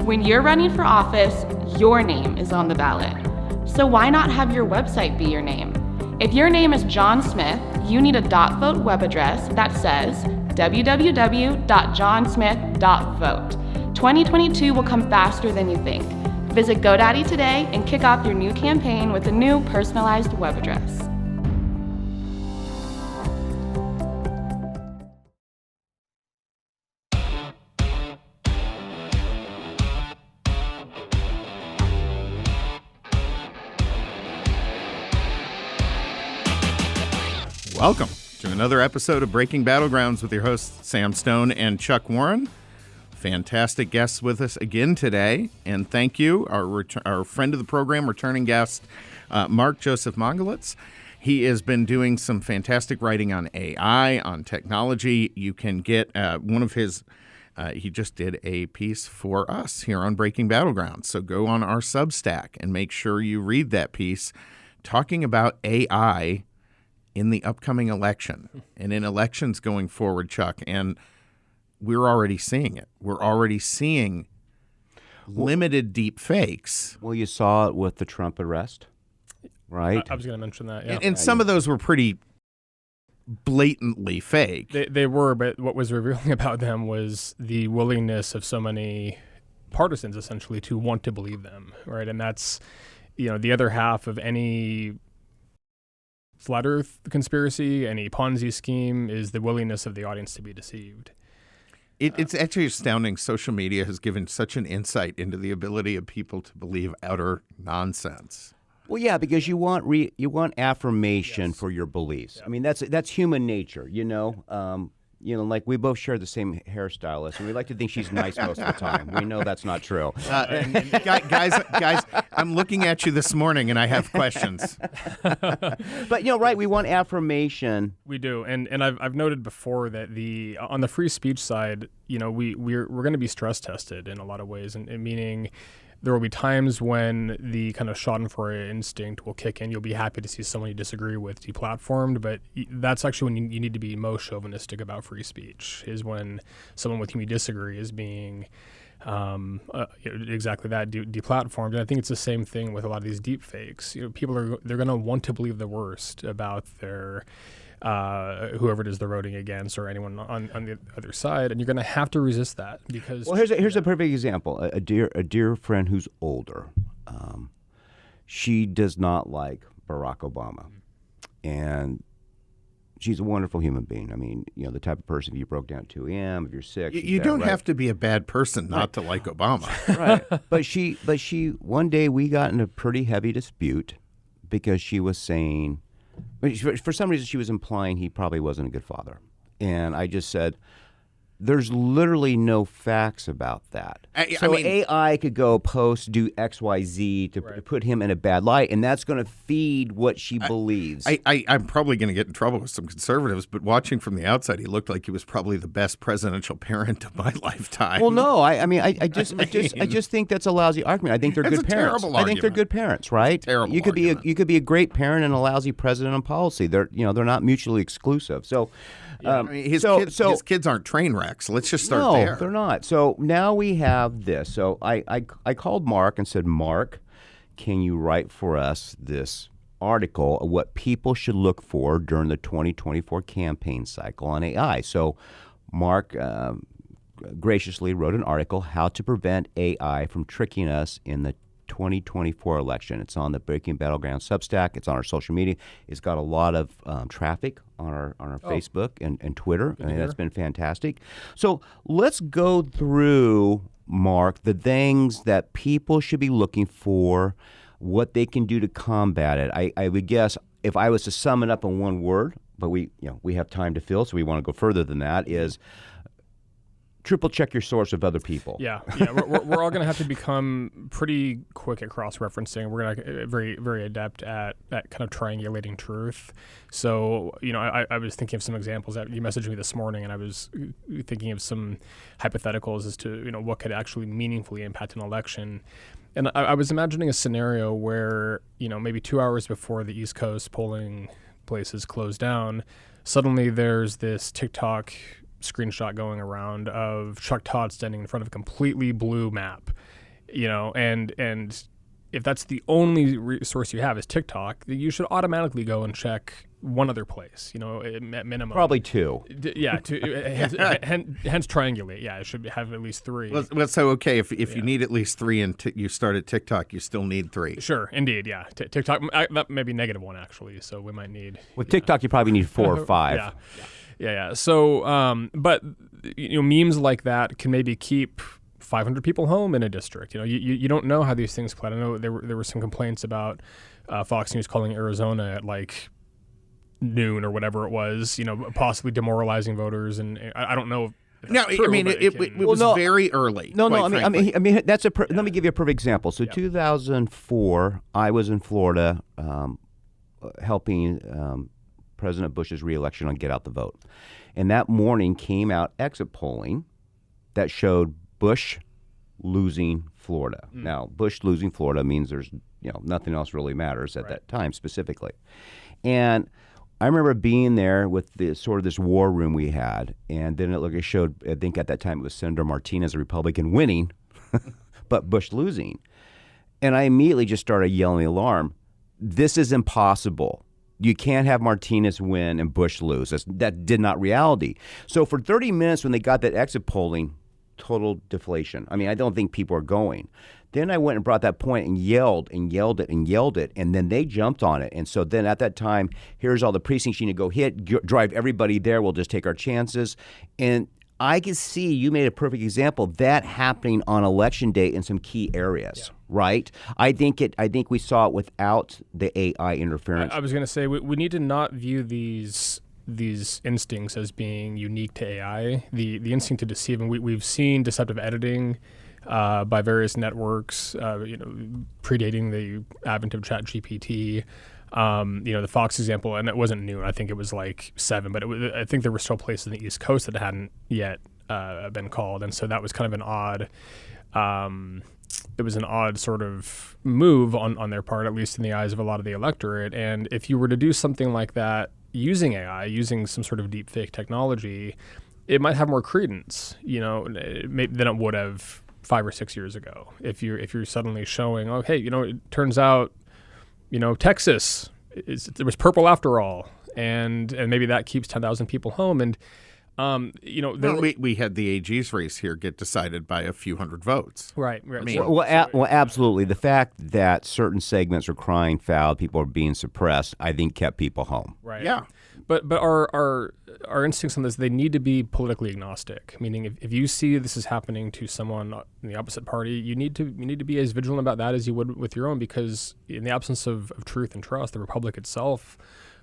When you're running for office, your name is on the ballot. So why not have your website be your name? If your name is John Smith, you need a .vote web address that says www.johnsmith.vote. 2022 will come faster than you think. Visit GoDaddy today and kick off your new campaign with a new personalized web address. Welcome to another episode of Breaking Battlegrounds with your hosts, Sam Stone and Chuck Warren. Fantastic guests with us again today. And thank you, our friend of the program, returning guest, Mark Joseph Mongilutz. He has been doing some fantastic writing on AI, on technology. You can get one of his, he just did a piece for us here on Breaking Battlegrounds. So go on our Substack and make sure you read that piece talking about AI in the upcoming election and in elections going forward, Chuck. And we're already seeing it. We're already seeing limited deep fakes. Well, you saw it with the Trump arrest, right? I was going to mention that, yeah. And some of those were pretty blatantly fake. They were, but what was revealing about them was the willingness of so many partisans, essentially, to want to believe them, right? And that's, the other half of any flat Earth conspiracy, any Ponzi scheme, is the willingness of the audience to be deceived. It's actually astounding. Social media has given such an insight into the ability of people to believe utter nonsense. Well, yeah, because you want affirmation for your beliefs. Yeah. I mean, that's human nature, like we both share the same hairstylist, and we like to think she's nice most of the time. We know that's not true. Guys, I'm looking at you this morning, and I have questions. But right, we want affirmation. We do, and I've noted before that on the free speech side, we're going to be stress tested in a lot of ways, and meaning there will be times when the kind of schadenfreude instinct will kick in. You'll be happy to see someone you disagree with deplatformed, but that's actually when you need to be most chauvinistic about free speech, is when someone with whom you disagree is being exactly that, deplatformed. And I think it's the same thing with a lot of these deep fakes. People they're going to want to believe the worst about their whoever it is they're voting against, or anyone on the other side, and you're going to have to resist that because. Well, here's a perfect example. A dear friend who's older, she does not like Barack Obama, and she's a wonderful human being. I mean, the type of person, if you broke down to him, if you're sick, you don't have to be a bad person not to like Obama, right? But she one day we got in a pretty heavy dispute because she was saying. For some reason, she was implying he probably wasn't a good father. And I just said, there's literally no facts about that. I mean, AI could go do X, Y, Z to put him in a bad light, and that's going to feed what she believes. I'm probably going to get in trouble with some conservatives, but watching from the outside, he looked like he was probably the best presidential parent of my lifetime. Well, no, I just think that's a lousy argument. I think they're good parents. I think they're good parents, right? Terrible. You could be a great parent and a lousy president on policy. They're not mutually exclusive. So. His kids aren't train wrecks. Let's just start there. No, they're not. So now we have this. So I called Mark and said, Mark, can you write for us this article of what people should look for during the 2024 campaign cycle on AI? So Mark graciously wrote an article, How to Prevent AI from Tricking Us in the 2024 election. It's on the Breaking Battlegrounds Substack. It's on our social media. It's got a lot of traffic on our Facebook and Twitter. I mean, that's been fantastic. So let's go through, Mark, the things that people should be looking for, what they can do to combat it. I would guess if I was to sum it up in one word, but we have time to fill, so we want to go further than that, is triple check your source of other people. Yeah. We're all going to have to become pretty quick at cross-referencing. We're going to very, very adept at kind of triangulating truth. So, I was thinking of some examples that you messaged me this morning, and I was thinking of some hypotheticals as to, what could actually meaningfully impact an election. And I was imagining a scenario where, maybe 2 hours before the East Coast polling places close down, suddenly there's this TikTok screenshot going around of Chuck Todd standing in front of a completely blue map. and if that's the only resource you have is TikTok, you should automatically go and check one other place, at minimum. Probably two. Hence triangulate. Yeah, it should have at least three. Well, so okay, if you need at least three and you start at TikTok, you still need three. Sure, indeed, yeah. TikTok, that may be -1 actually, so we might need. With TikTok, you probably need 4 or 5. Yeah. So, but memes like that can maybe keep 500 people home in a district. You don't know how these things play. I know there were some complaints about Fox News calling Arizona at like noon or whatever it was, possibly demoralizing voters, and I don't know. No, true, I mean it was very early. No, I mean that's let me give you a perfect example. So 2004, I was in Florida helping President Bush's reelection on Get Out the Vote, and that morning came out exit polling that showed Bush losing Florida. Now, Bush losing Florida means there's nothing else really matters at that time specifically. And I remember being there with this war room we had, and then it showed, I think at that time it was Senator Martinez, a Republican, winning, but Bush losing. And I immediately just started yelling the alarm. This is impossible. You can't have Martinez win and Bush lose. That did not reality. So for 30 minutes when they got that exit polling, total deflation. I mean, I don't think people are going. Then I went and brought that point and yelled it, and then they jumped on it. And so then at that time, here's all the precincts you need to go hit, drive everybody there. We'll just take our chances. And I can see, you made a perfect example, that happening on election day in some key areas, right? I think we saw it without the AI interference. I was going to say, we need to not view these instincts as being unique to AI. The instinct to deceive, and we've seen deceptive editing by various networks, predating the advent of ChatGPT. The Fox example, and it wasn't new. I think it was like 7, but I think there were still places in the East Coast that hadn't yet been called, and so that was kind of an odd. It was an odd sort of move on their part, at least in the eyes of a lot of the electorate. And if you were to do something like that using AI, using some sort of deep fake technology, it might have more credence, than it would have 5 or 6 years ago. If you're suddenly showing, oh, hey, it turns out, Texas, it was purple after all, and maybe that keeps 10,000 people home, and we had the AG's race here get decided by a few hundred votes. Right. I mean, well, absolutely. The fact that certain segments are crying foul, people are being suppressed, I think kept people home. Right. Yeah. But our instincts on this, they need to be politically agnostic. Meaning, if you see this is happening to someone in the opposite party, you need to be as vigilant about that as you would with your own, because in the absence of truth and trust, the republic itself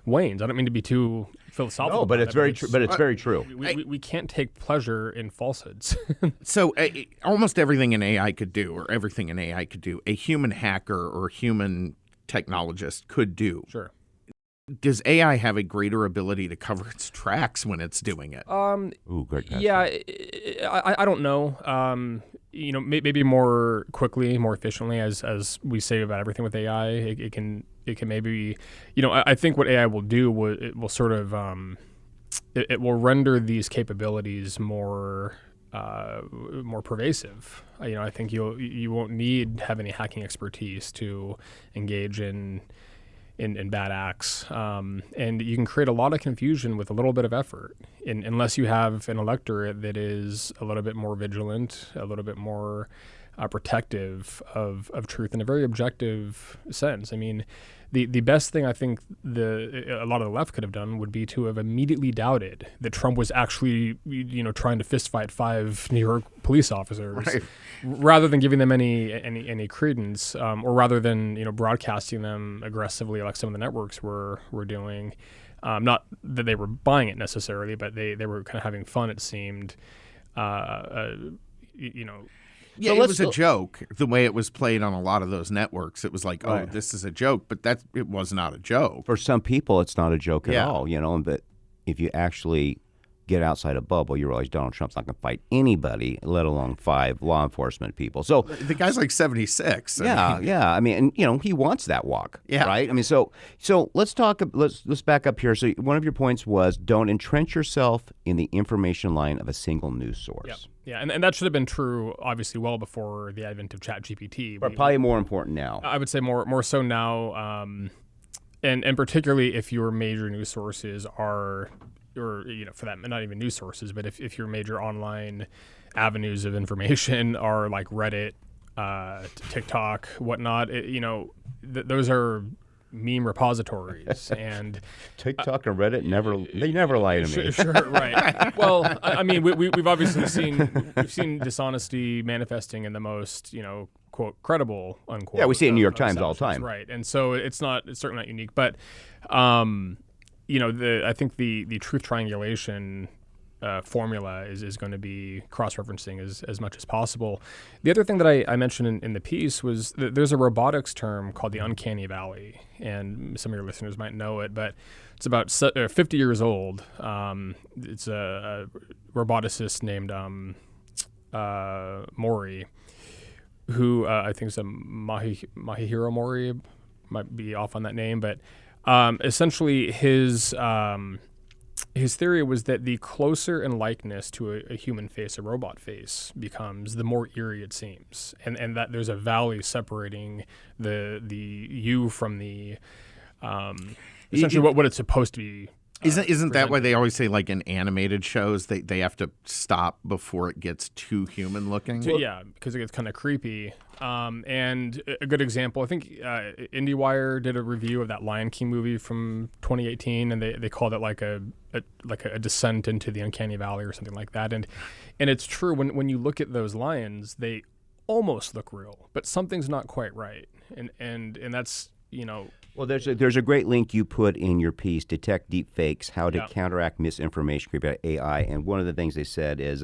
wanes. I don't mean to be too philosophical. No, but it's very true. But it's very true. We can't take pleasure in falsehoods. So almost everything an AI could do, a human hacker or human technologist could do. Sure. Does AI have a greater ability to cover its tracks when it's doing it? Ooh, great question. Yeah, I don't know. Maybe more quickly, more efficiently, as we say about everything with AI. It can maybe, I think what AI will do, it will sort of, it will render these capabilities more pervasive. I think you won't have any hacking expertise to engage in bad acts, and you can create a lot of confusion with a little bit of effort, unless you have an electorate that is a little bit more vigilant, a little bit more protective of truth in a very objective sense. I mean, the best thing I think a lot of the left could have done would be to have immediately doubted that Trump was actually, trying to fistfight 5 New York police officers, right, rather than giving them any credence, or rather than broadcasting them aggressively like some of the networks were doing. Not that they were buying it necessarily, but they were kind of having fun. It seemed, Yeah, it was a joke. The way it was played on a lot of those networks, it was like, oh, this is a joke, but it was not a joke. For some people, it's not a joke at all, But if you actually get outside a bubble, you realize Donald Trump's not going to fight anybody, let alone 5 law enforcement people. So the guy's like 76. I mean, and he wants that walk, right? I mean, so let's talk. Let's back up here. So one of your points was don't entrench yourself in the information line of a single news source. Yeah, and that should have been true, obviously, well before the advent of ChatGPT. But probably more important now. I would say more so now, and particularly if your major news sources are, or for that, not even news sources, but if your major online avenues of information are like Reddit, TikTok, whatnot, those are meme repositories, and TikTok and Reddit never lie to me. Sure, right. Well, I mean, we've obviously seen dishonesty manifesting in the most quote credible unquote. Yeah, we see it in New York Times all the time. Right, and so it's certainly not unique, but I think the truth triangulation formula is going to be cross-referencing as much as possible. The other thing that I mentioned in the piece was that there's a robotics term called the uncanny valley, and some of your listeners might know it, but it's about 50 years old. It's a roboticist named Mori, who I think is a Mahihiro Mori, might be off on that name, but essentially his theory was that the closer in likeness to a human face a robot face becomes, the more eerie it seems, and that there's a valley separating the you from the essentially what it's supposed to be. Isn't that why they always say, like in animated shows, they have to stop before it gets too human looking? Yeah, because it gets kind of creepy. And a good example, I think IndieWire did a review of that Lion King movie from 2018, and they called it like a descent into the uncanny valley or something like that. And it's true, when you look at those lions, they almost look real, but something's not quite right. And that's Well, there's a great link you put in your piece, Detect Deep Fakes, How to Counteract Misinformation Created by AI. And one of the things they said is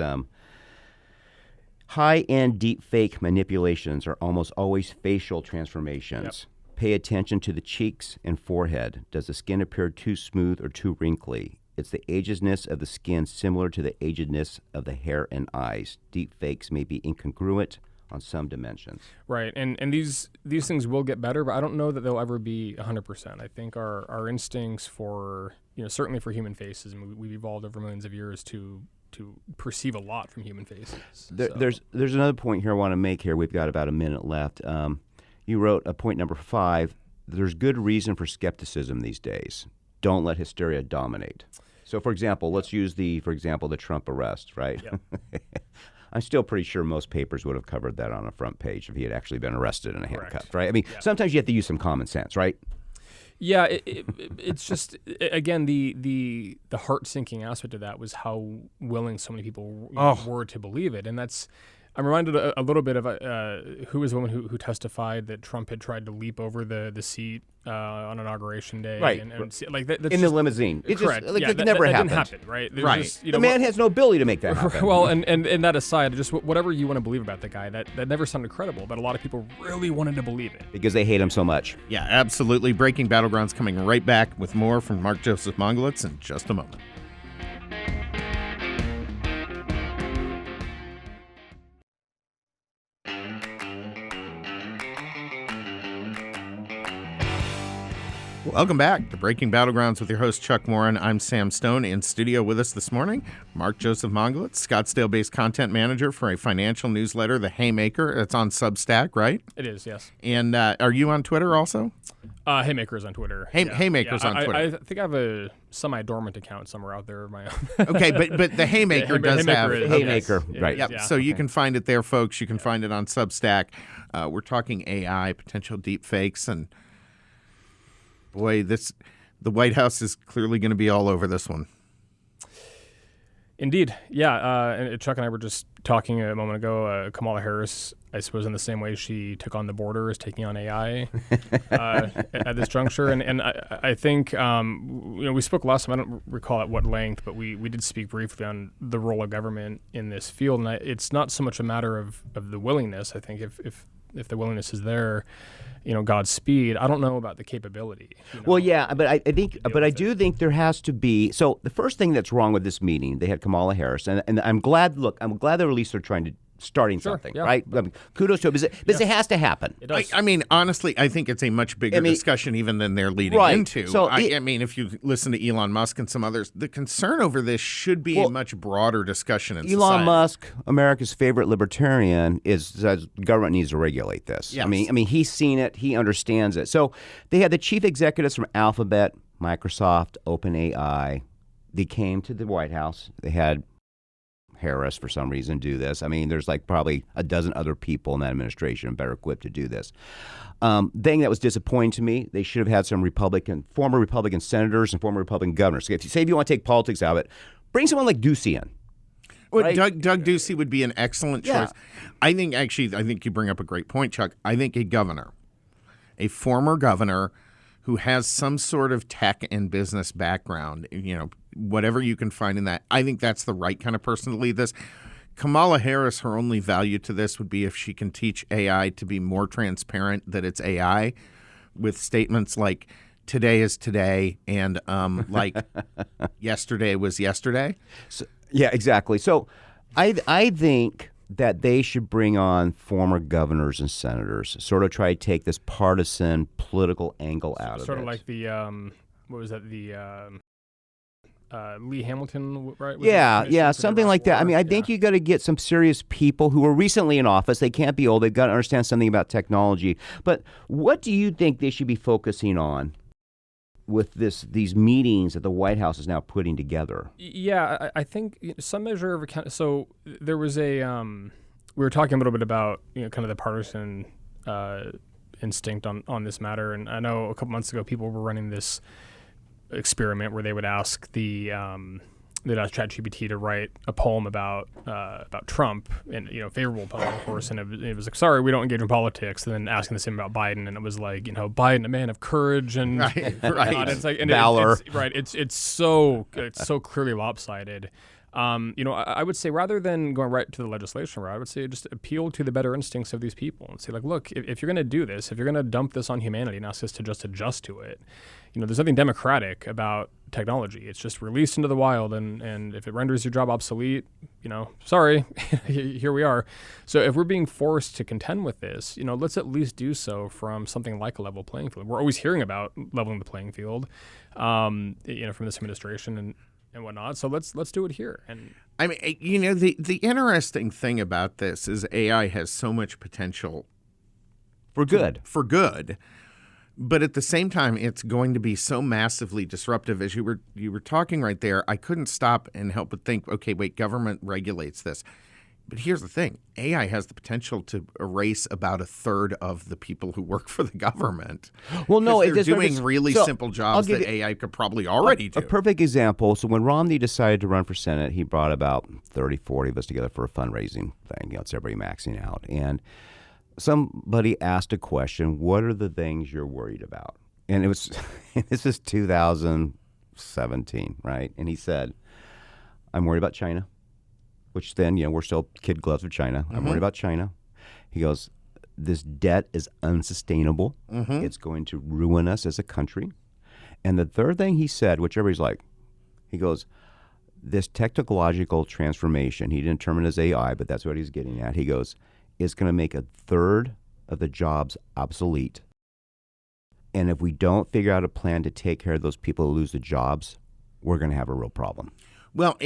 high-end deep fake manipulations are almost always facial transformations. Yep. Pay attention to the cheeks and forehead. Does the skin appear too smooth or too wrinkly? It's the agedness of the skin similar to the agedness of the hair and eyes. Deep fakes may be incongruent on some dimensions. Right, and these things will get better, but I don't know that they'll ever be 100%. I think our instincts for, certainly for human faces, and we've evolved over millions of years to perceive a lot from human faces. There's another point here I want to make here. We've got about a minute left. You wrote point number 5, there's good reason for skepticism these days. Don't let hysteria dominate. So, for example, let's use the Trump arrest, right? Yep. I'm still pretty sure most papers would have covered that on a front page if he had actually been arrested and handcuffed, right? I mean, sometimes you have to use some common sense, right? Yeah, it's just, again, the heart-sinking aspect of that was how willing so many people were to believe it. And I'm reminded a little bit of who was the woman who testified that Trump had tried to leap over the seat on Inauguration Day. Right. And like that's in the limousine. It correct. Just, that never happened. happened. Didn't happen, right? Right. The man has no ability to make that happen. Well, and that aside, just whatever you want to believe about the guy, that never sounded credible, but a lot of people really wanted to believe it. Because they hate him so much. Yeah, absolutely. Breaking Battlegrounds coming right back with more from Mark Joseph Mongilutz in just a moment. Welcome back to Breaking Battlegrounds with your host, Chuck Warren. I'm Sam Stone. In studio with us this morning, Mark Joseph Mongilutz, Scottsdale-based content manager for a financial newsletter, The Haymaker. It's on Substack, right? It is, yes. And are you on Twitter also? Haymaker's on Twitter. Haymaker's on Twitter. I think I have a semi-dormant account somewhere out there of my own. Okay, but the Haymaker does have Haymaker, right? Yep. Yeah. So you can find it there, folks. You can find it on Substack. We're talking AI, potential deep fakes, and boy, the White House is clearly going to be all over this one. Indeed. Yeah. And Chuck and I were just talking a moment ago. Kamala Harris, I suppose in the same way she took on the border, is taking on AI at this juncture. And I think, we spoke last time, I don't recall at what length, but we did speak briefly on the role of government in this field. And it's not so much a matter of the willingness. I think if the willingness is there, Godspeed. I don't know about the capability. Well, yeah, but I do think there has to be. So the first thing that's wrong with this meeting, they had Kamala Harris, and I'm glad. Look, I'm glad that at least they're trying to starting something, yeah. right? I mean, kudos to it because it has to happen. It does. I mean, honestly, I think it's a much bigger discussion even than they're leading Right. into. So I mean, if you listen to Elon Musk and some others, the concern over this should be a much broader discussion in Elon society. Musk, America's favorite libertarian, says government needs to regulate this. Yes. I mean, he's seen it. He understands it. So they had the chief executives from Alphabet, Microsoft, OpenAI. They came to the White House. They had Harris, for some reason, do this. I mean, there's like probably a dozen other people in that administration better equipped to do this. Thing that was disappointing to me, they should have had some former Republican senators and former Republican governors. So if you want to take politics out of it, bring someone like Ducey in. Well, Right? Doug Ducey would be an excellent choice. Yeah. I think you bring up a great point, Chuck. I think a former governor who has some sort of tech and business background, whatever you can find in that, I think that's the right kind of person to lead this. Kamala Harris, her only value to this would be if she can teach AI to be more transparent that it's AI with statements like today is today and like yesterday was yesterday. So, yeah, exactly. So I think that they should bring on former governors and senators, sort of try to take this partisan political angle out of it. Sort of like the, what was that, the Lee Hamilton, right? Was Yeah, something like that. I mean, I think you got to get some serious people who are recently in office. They can't be old. They've got to understand something about technology. But what do you think they should be focusing on with these meetings that the White House is now putting together? Yeah, I think some measure of account. So there was we were talking a little bit about kind of the partisan instinct on this matter, and I know a couple months ago people were running this experiment where they would ask they'd ask ChatGPT to write a poem about Trump, and favorable poem, of course, and it was like, sorry, we don't engage in politics, and then asking the same about Biden, and it was like, Biden, a man of courage and Right. it's like, and valor. It's so clearly lopsided. I would say rather than going right to the legislation route, I would say just appeal to the better instincts of these people and say, like, look, if you're going to do this, if you're going to dump this on humanity and ask us to just adjust to it, there's nothing democratic about technology. It's just released into the wild, and if it renders your job obsolete, sorry, here we are. So if we're being forced to contend with this, let's at least do so from something like a level playing field. We're always hearing about leveling the playing field, from this administration and whatnot. So let's do it here. And I mean, the interesting thing about this is AI has so much potential For good. But at the same time, it's going to be so massively disruptive. As you were talking right there, I couldn't stop and help but think, okay, wait, government regulates this. But here's the thing. AI has the potential to erase about a third of the people who work for the government. Well, no, they're doing really simple jobs that AI could probably already do. A perfect example. So when Romney decided to run for Senate, he brought about 30, 40 of us together for a fundraising thing. It's everybody maxing out. And somebody asked a question, what are the things you're worried about? And this is 2017, right? And he said, I'm worried about China, which then, we're still kid gloves with China. I'm worried about China. He goes, this debt is unsustainable. It's going to ruin us as a country. And the third thing he said, which everybody's like, he goes, this technological transformation, he didn't term it as AI, but that's what he's getting at. He goes, it's going to make a third of the jobs obsolete. And if we don't figure out a plan to take care of those people who lose the jobs, we're going to have a real problem. Well,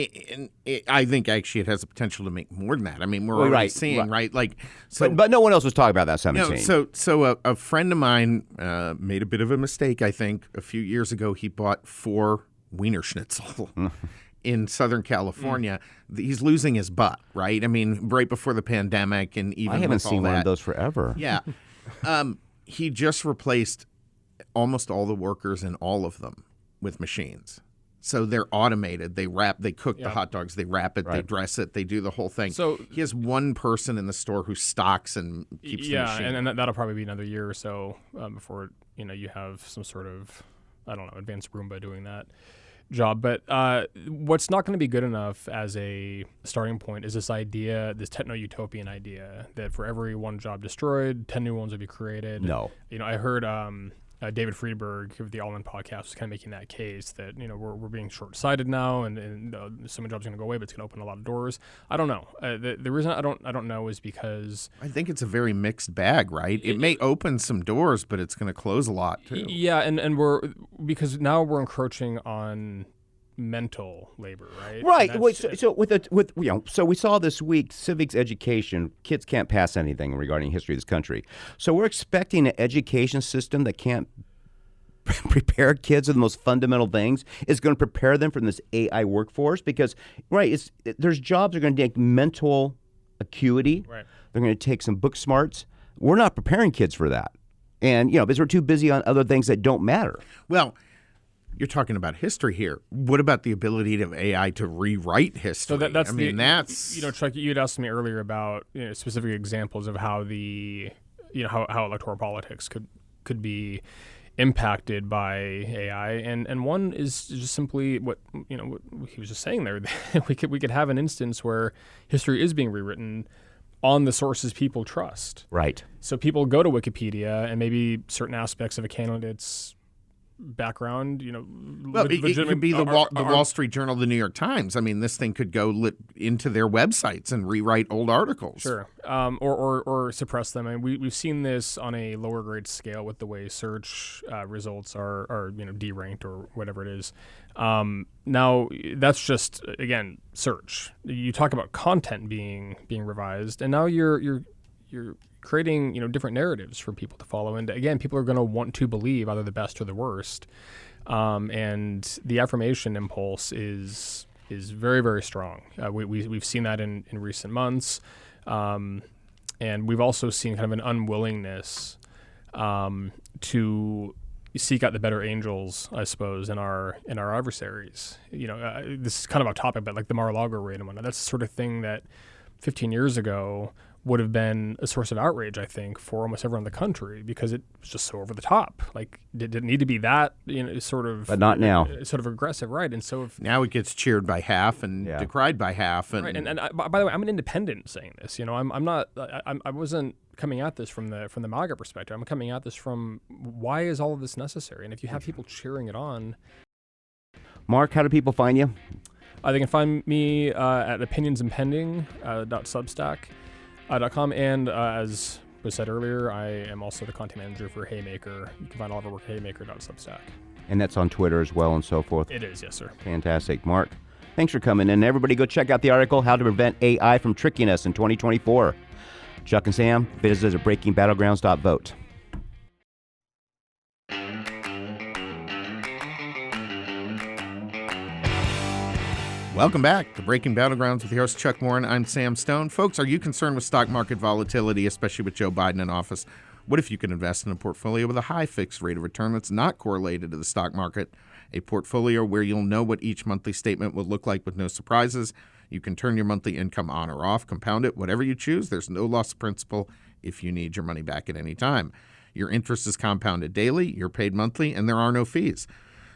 I think actually it has the potential to make more than that. I mean, we're already seeing, right? Like, so, but no one else was talking about that 17. So a friend of mine made a bit of a mistake, I think. A few years ago, he bought 4 Wiener Schnitzel in Southern California. He's losing his butt, right? I mean, right before the pandemic, and even I haven't with all seen one that, of those forever. Yeah. He just replaced almost all the workers in all of them with machines. So they're automated. They cook the hot dogs, they wrap it, they dress it, they do the whole thing. So he has one person in the store who stocks and keeps the machine. Yeah, and that'll probably be another year or so before you have some sort of, I don't know, advanced Roomba doing that job. But what's not going to be good enough as a starting point is this idea, this techno-utopian idea that for every one job destroyed, 10 new ones will be created. No. I heard David Friedberg of the All In podcast was kind of making that case that, we're being short-sighted now, and so many jobs are going to go away, but it's going to open a lot of doors. I don't know. The reason I don't know is because I think it's a very mixed bag, right? It may open some doors, but it's going to close a lot too. Yeah, and because now we're encroaching on mental labor, right? Right. Wait, so we saw this week civics education. Kids can't pass anything regarding history of this country. So we're expecting an education system that can't prepare kids with the most fundamental things. Is going to prepare them for this AI workforce because, right? There's jobs that are going to take mental acuity. Right. They're going to take some book smarts. We're not preparing kids for that, and because we're too busy on other things that don't matter. Well, you're talking about history here. What about the ability of AI to rewrite history? So that's that's Chuck, you had asked me earlier about specific examples of how how electoral politics could be impacted by AI, and one is just simply what he was just saying there. we could have an instance where history is being rewritten on the sources people trust. Right. So people go to Wikipedia and maybe certain aspects of a candidate's background, well, it could be the Wall Street Journal, the New York Times. I mean, this thing could go into their websites and rewrite old articles. Sure, or suppress them. And we've seen this on a lower grade scale with the way search results are deranked or whatever it is. Now that's just again search. You talk about content being revised, and now you're creating different narratives for people to follow, and again, people are going to want to believe either the best or the worst, and the affirmation impulse is very, very strong. We've seen that in recent months, and we've also seen kind of an unwillingness to seek out the better angels, I suppose, in our adversaries. This is kind of off topic, but like the Mar-a-Lago raid and whatnot, that's the sort of thing that 15 years ago would have been a source of outrage, I think, for almost everyone in the country because it was just so over the top. Like, did it need to be that, sort of... But not now. Sort of aggressive, right? And so... Now it gets cheered by half and decried by half. And, right. And by the way, I'm an independent saying this. I'm not... I wasn't coming at this from the MAGA perspective. I'm coming at this from why is all of this necessary? And if you have people cheering it on... Mark, how do people find you? They can find me at Opinions Impending .substack.com, and as was said earlier, I am also the content manager for Haymaker. You can find all of our work at haymaker.substack. And that's on Twitter as well and so forth. It is, yes, sir. Fantastic. Mark, thanks for coming in. Everybody go check out the article, How to Prevent AI from Tricking Us in 2024. Chuck and Sam, visit us at breakingbattlegrounds.vote. Welcome back to Breaking Battlegrounds with your host, Chuck Warren. I'm Sam Stone. Folks, are you concerned with stock market volatility, especially with Joe Biden in office? What if you could invest in a portfolio with a high fixed rate of return that's not correlated to the stock market? A portfolio where you'll know what each monthly statement will look like with no surprises. You can turn your monthly income on or off, compound it, whatever you choose. There's no loss of principal if you need your money back at any time. Your interest is compounded daily, you're paid monthly, and there are no fees.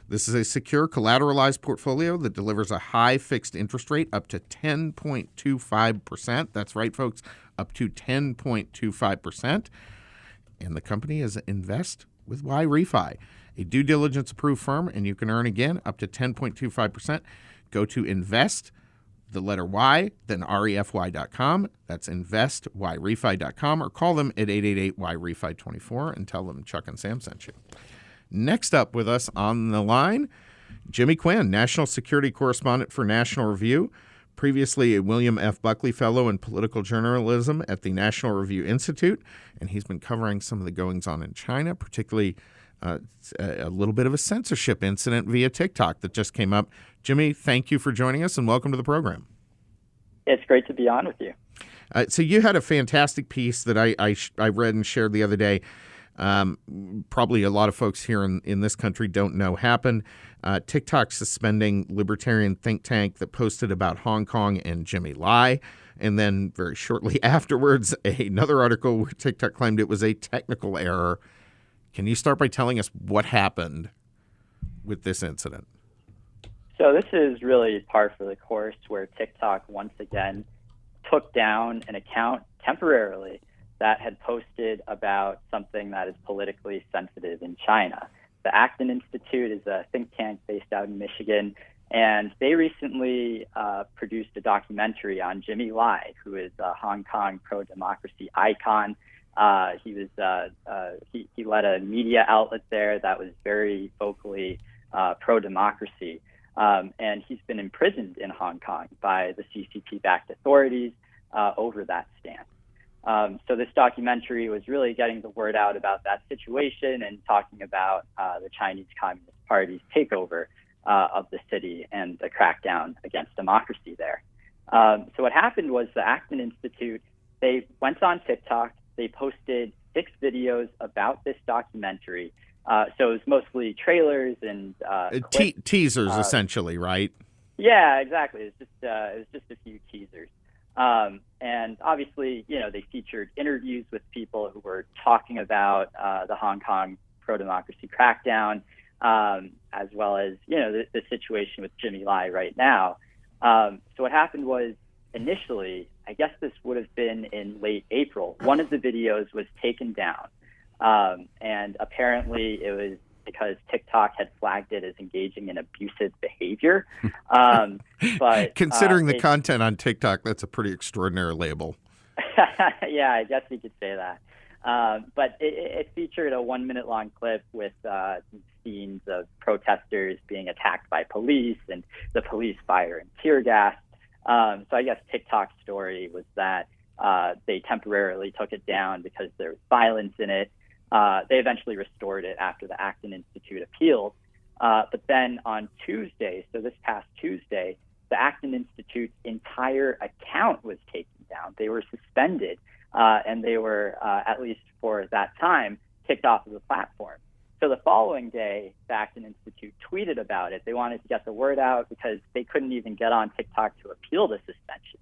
This is a secure collateralized portfolio that delivers a high fixed interest rate up to 10.25%. That's right, folks, up to 10.25%. And the company is Invest with Y Refi, a due diligence approved firm, and you can earn again up to 10.25%. Go to invest, the letter Y, then refy.com. That's investYrefi.com, or call them at 888-YREFI24 and tell them Chuck and Sam sent you. Next up with us on the line, Jimmy Quinn, National Security Correspondent for National Review, previously a William F. Buckley Fellow in Political Journalism at the National Review Institute, and he's been covering some of the goings-on in China, particularly a little bit of a censorship incident via TikTok that just came up. Jimmy, thank you for joining us, and welcome to the program. It's great to be on with you. So you had a fantastic piece that I read and shared the other day. Probably a lot of folks here in this country don't know happened. TikTok suspending libertarian think tank that posted about Hong Kong and Jimmy Lai. And then very shortly afterwards, another article where TikTok claimed it was a technical error. Can you start by telling us what happened with this incident? So this is really par for the course where TikTok once again took down an account temporarily that had posted about something that is politically sensitive in China. The Acton Institute is a think tank based out in Michigan, and they recently produced a documentary on Jimmy Lai, who is a Hong Kong pro-democracy icon. He led a media outlet there that was very vocally pro-democracy, and he's been imprisoned in Hong Kong by the CCP-backed authorities over that stance. So this documentary was really getting the word out about that situation and talking about the Chinese Communist Party's takeover of the city and the crackdown against democracy there. So what happened was the Acton Institute, they went on TikTok, they posted 6 videos about this documentary. So it was mostly trailers and teasers, essentially, right? Yeah, exactly. It was just a few teasers. And obviously, they featured interviews with people who were talking about the Hong Kong pro-democracy crackdown, as well as, the situation with Jimmy Lai right now. So what happened was, initially, I guess this would have been in late April, one of the videos was taken down. And apparently it was because TikTok had flagged it as engaging in abusive behavior. But considering the content on TikTok, that's a pretty extraordinary label. Yeah, I guess we could say that. But it featured a 1-minute long clip with scenes of protesters being attacked by police and the police firing tear gas. So I guess TikTok's story was that they temporarily took it down because there was violence in it. They eventually restored it after the Acton Institute appealed. But then on Tuesday, so this past Tuesday, the Acton Institute's entire account was taken down. They were suspended, and they were, at least for that time, kicked off of the platform. So the following day, the Acton Institute tweeted about it. They wanted to get the word out because they couldn't even get on TikTok to appeal the suspension.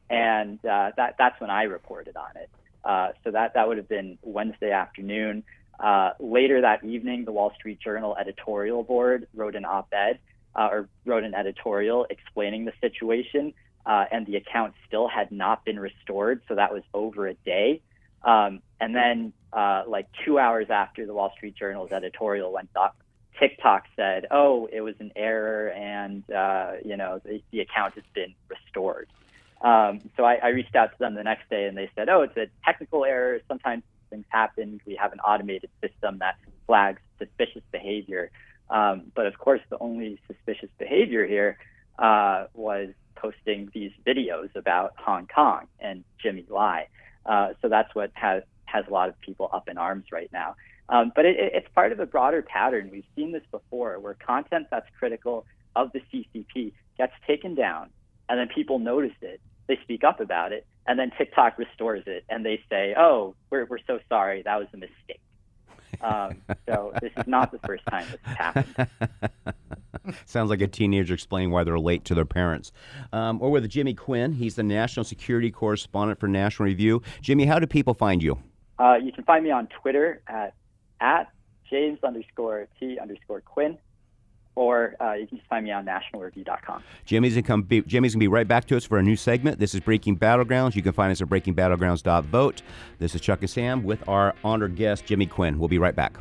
And that's when I reported on it. So that would have been Wednesday afternoon. Later that evening, the Wall Street Journal editorial board wrote an op-ed or wrote an editorial explaining the situation, and the account still had not been restored, so that was over a day. And then, like 2 hours after the Wall Street Journal's editorial went up, TikTok said, "Oh, it was an error, and the account has been restored." So I reached out to them the next day, and they said, "Oh, it's a technical error. Sometimes things happen. We have an automated system that flags suspicious behavior." But of course, the only suspicious behavior here was posting these videos about Hong Kong and Jimmy Lai. So that's what has a lot of people up in arms right now. But it's part of a broader pattern. We've seen this before, where content that's critical of the CCP gets taken down, and then people notice it, they speak up about it, and then TikTok restores it, and they say, "Oh, we're so sorry, that was a mistake." So this is not the first time this has happened. Sounds like a teenager explaining why they're late to their parents. Or with Jimmy Quinn. He's the national security correspondent for National Review. Jimmy, how do people find you? You can find me on Twitter at James_T_Quinn, or you can just find me on nationalreview.com. Jimmy's going to be right back to us for a new segment. This is Breaking Battlegrounds. You can find us at breakingbattlegrounds.vote. This is Chuck and Sam with our honored guest, Jimmy Quinn. We'll be right back.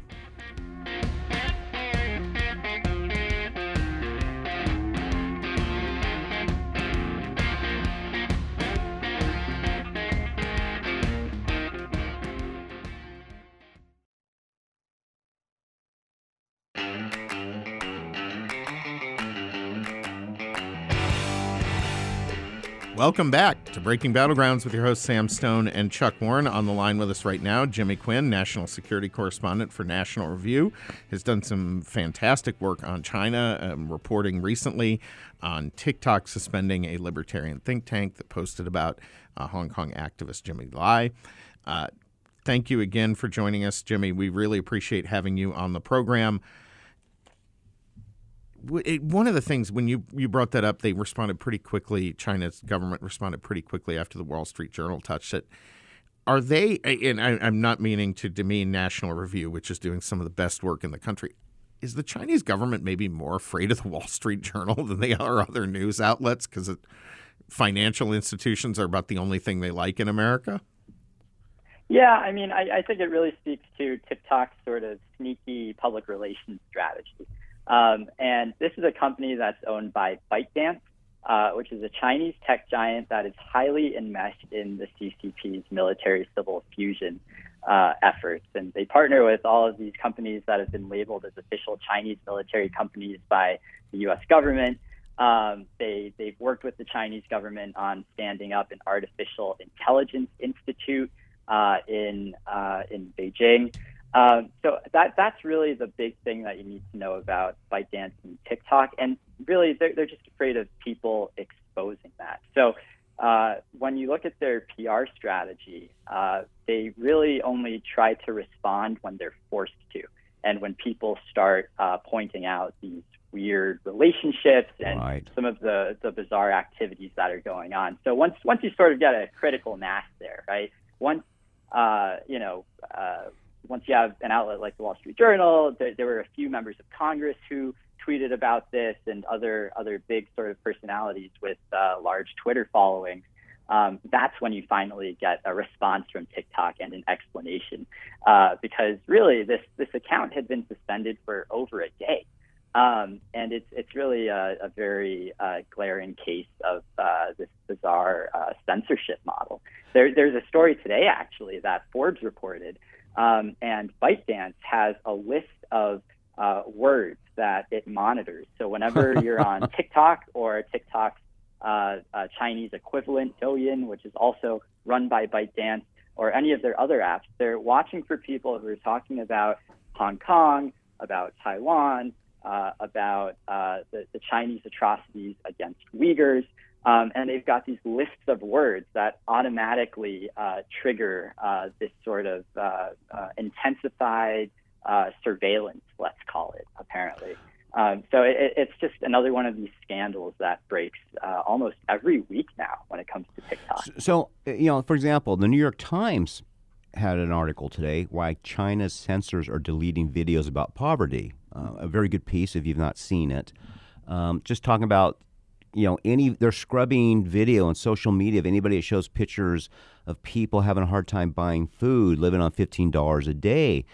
Welcome back to Breaking Battlegrounds with your hosts Sam Stone and Chuck Warren. On the line with us right now, Jimmy Quinn, national security correspondent for National Review, has done some fantastic work on China, reporting recently on TikTok suspending a libertarian think tank that posted about Hong Kong activist Jimmy Lai. Thank you again for joining us, Jimmy. We really appreciate having you on the program. One of the things, when you brought that up, they responded pretty quickly. China's government responded pretty quickly after the Wall Street Journal touched it. Are they, and I'm not meaning to demean National Review, which is doing some of the best work in the country, is the Chinese government maybe more afraid of the Wall Street Journal than they are other news outlets because financial institutions are about the only thing they like in America? Yeah, I mean, I think it really speaks to TikTok's sort of sneaky public relations strategy. And this is a company that's owned by ByteDance, which is a Chinese tech giant that is highly enmeshed in the CCP's military-civil fusion efforts. And they partner with all of these companies that have been labeled as official Chinese military companies by the U.S. government. They've worked with the Chinese government on standing up an artificial intelligence institute in Beijing. So that's really the big thing that you need to know about ByteDance and TikTok. And really, they're just afraid of people exposing that. So when you look at their PR strategy, they really only try to respond when they're forced to, and when people start pointing out these weird relationships and some of the bizarre activities that are going on. So once you sort of get a critical mass there, right? Once you have an outlet like the Wall Street Journal, there were a few members of Congress who tweeted about this, and other big sort of personalities with large Twitter followings. That's when you finally get a response from TikTok and an explanation, because really this account had been suspended for over a day. And it's really a very glaring case of this bizarre censorship model. There's a story today, actually, that Forbes reported, and ByteDance has a list of words that it monitors. So whenever you're on TikTok or TikTok's Chinese equivalent, Douyin, which is also run by ByteDance, or any of their other apps, they're watching for people who are talking about Hong Kong, about Taiwan, about the Chinese atrocities against Uyghurs. And they've got these lists of words that automatically trigger this sort of intensified surveillance, let's call it, apparently. So it's just another one of these scandals that breaks almost every week now when it comes to TikTok. So, for example, the New York Times had an article today, Why China's Censors Are Deleting Videos About Poverty. A very good piece if you've not seen it. Just talking about, they're scrubbing video on social media of anybody that shows pictures of people having a hard time buying food, living on $15 a day.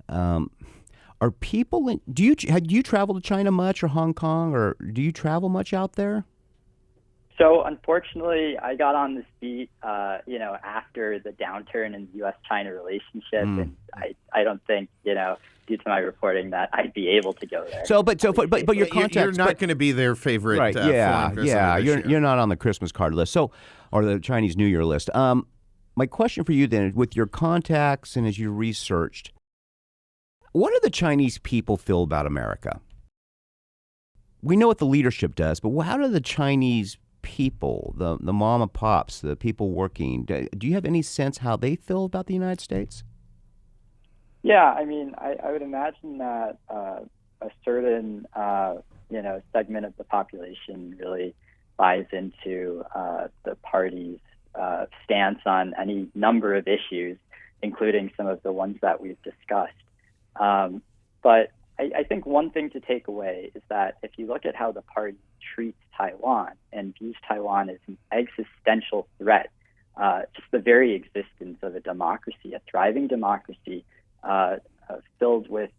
Are people do you travel to China much, or Hong Kong, or do you travel much out there? So unfortunately, I got on this beat, after the downturn in the U.S.-China relationship, and I don't think, due to my reporting, that I'd be able to go there. But your contacts, you're not going to be their favorite. Right? You're not on the Christmas card list, or the Chinese New Year list. My question for you then, with your contacts and as you researched, what do the Chinese people feel about America? We know what the leadership does, but how do the Chinese people, the mom and pops, the people working, do you have any sense how they feel about the United States? Yeah, I mean, I would imagine that a certain segment of the population really buys into the party's stance on any number of issues, including some of the ones that we've discussed. But I think one thing to take away is that if you look at how the party treats Taiwan and views Taiwan as an existential threat, just the very existence of a democracy, a thriving democracy, filled with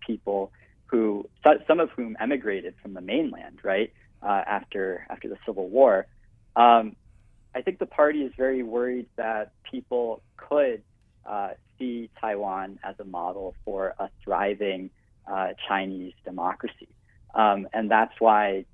people who, some of whom emigrated from the mainland, right, after the Civil War. I think the party is very worried that people could see Taiwan as a model for a thriving Chinese democracy. And that's why,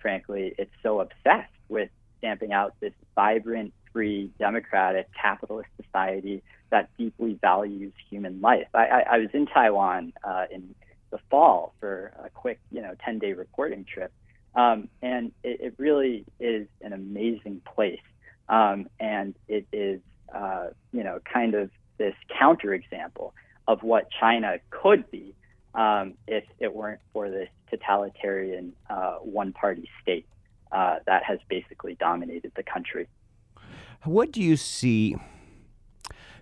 frankly, it's so obsessed with stamping out this vibrant, free, democratic, capitalist society that deeply values human life. I was in Taiwan in the fall for a quick, 10-day reporting trip. And it really is an amazing place. And it is, kind of this counterexample of what China could be if it weren't for this totalitarian one-party state that has basically dominated the country. What do you see?